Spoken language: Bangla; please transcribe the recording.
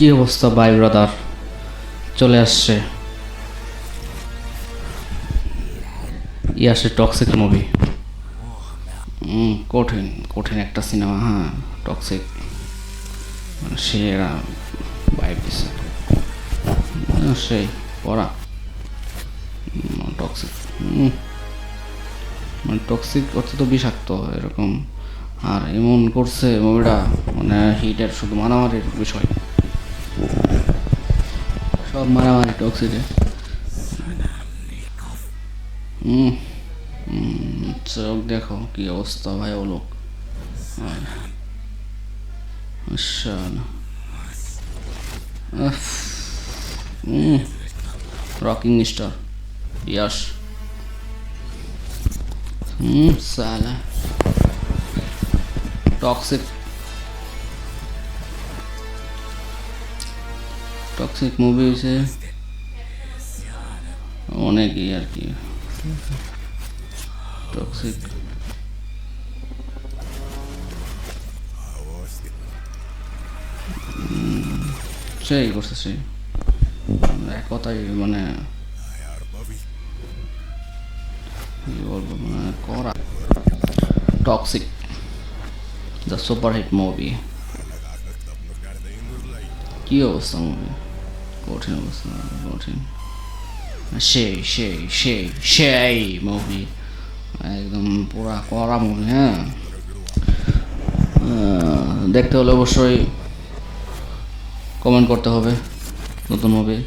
কি অবস্থা ভাই ব্রাদার, চলে আসছে আসে টক্সিক মুভি। কঠিন কঠিন একটা সিনেমা, হ্যাঁ টক্সিক মানে সেরা ভাইব দিছে, সেই পড়া টক্সিক। মানে টক্সিক অর্থ তো বিষাক্ত এরকম, আর এমন করছে মুভিটা মানে হিটের শুধু মারামারির বিষয়, সব মারামারি টক্সিকে। চোখ দেখো কি অবস্থা ভাই, ও লোক রকিং স্টার यश। साला टॉक्सिक टॉक्सिक মুভি হয়েছে অনেকই আর কি। টক্সিক সেই করছে, সেই এক কথাই মানে কি বলবো মানে করা। Toxic the super hit movie, কি অবস্থা মুভি, কঠিন অবস্থা, কঠিন সেই সেই সেই সেই মুভি, একদম পুরা কড়া মুভি। হ্যাঁ দেখতে হলে অবশ্যই কমেন্ট করতে হবে নতুন মুভি।